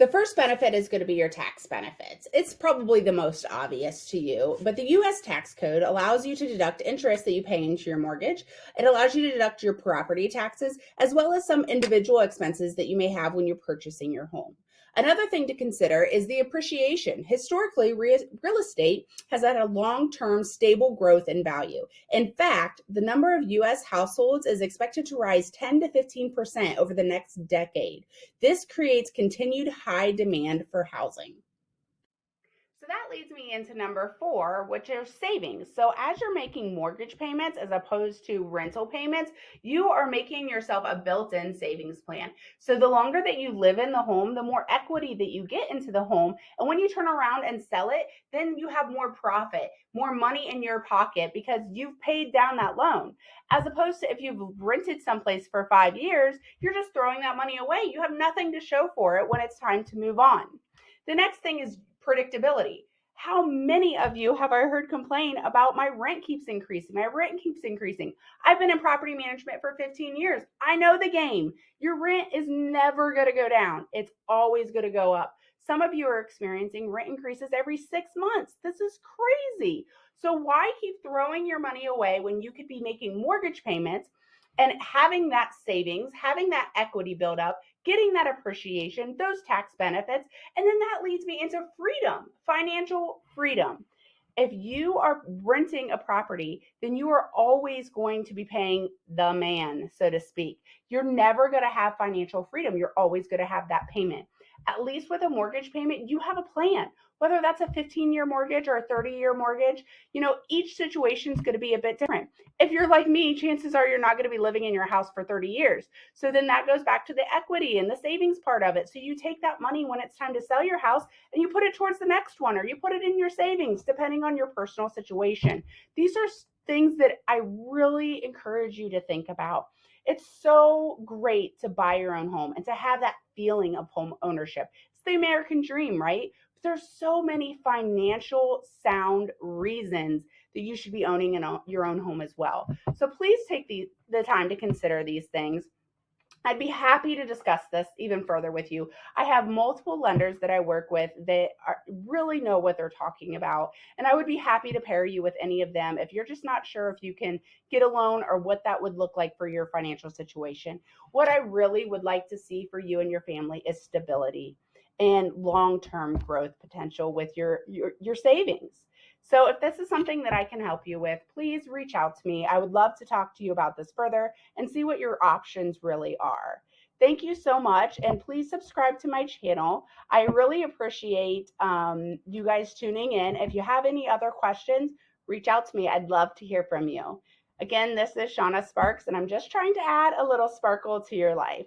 The first benefit is going to be your tax benefits. It's probably the most obvious to you, but the US tax code allows you to deduct interest that you pay into your mortgage. It allows you to deduct your property taxes, as well as some individual expenses that you may have when you're purchasing your home. Another thing to consider is the appreciation. Historically, real estate has had a long-term stable growth in value. In fact, the number of US households is expected to rise 10 to 15% over the next decade. This creates continued high demand for housing. So that leads me into number 4, which is savings. So as you're making mortgage payments as opposed to rental payments, you are making yourself a built-in savings plan. So the longer that you live in the home, the more equity that you get into the home. And when you turn around and sell it, then you have more profit, more money in your pocket because you've paid down that loan. As opposed to if you've rented someplace for 5 years, you're just throwing that money away. You have nothing to show for it when it's time to move on. The next thing is predictability. How many of you have I heard complain about my rent keeps increasing? My rent keeps increasing. I've been in property management for 15 years. I know the game. Your rent is never going to go down. It's always going to go up. Some of you are experiencing rent increases every 6 months. This is crazy. So why keep throwing your money away when you could be making mortgage payments and having that savings, having that equity build up, getting that appreciation, those tax benefits, and then that leads me into freedom, financial freedom. If you are renting a property, then you are always going to be paying the man, so to speak. You're never going to have financial freedom. You're always going to have that payment. At least with a mortgage payment, you have a plan. Whether that's a 15-year mortgage or a 30-year mortgage, each situation is going to be a bit different. If you're like me, chances are you're not going to be living in your house for 30 years. So then that goes back to the equity and the savings part of it. So you take that money when it's time to sell your house and you put it towards the next one, or you put it in your savings, depending on your personal situation. These are things that I really encourage you to think about. It's so great to buy your own home and to have that feeling of home ownership. It's the American dream, right? But there's so many financial sound reasons that you should be owning your own home as well. So please take the time to consider these things. I'd be happy to discuss this even further with you. I have multiple lenders that I work with that really know what they're talking about, and I would be happy to pair you with any of them if you're just not sure if you can get a loan or what that would look like for your financial situation. What I really would like to see for you and your family is stability and long-term growth potential with your savings. So if this is something that I can help you with, please reach out to me. I would love to talk to you about this further and see what your options really are. Thank you so much, and please subscribe to my channel. I really appreciate you guys tuning in. If you have any other questions, reach out to me. I'd love to hear from you. Again, this is Shauna Sparks, and I'm just trying to add a little sparkle to your life.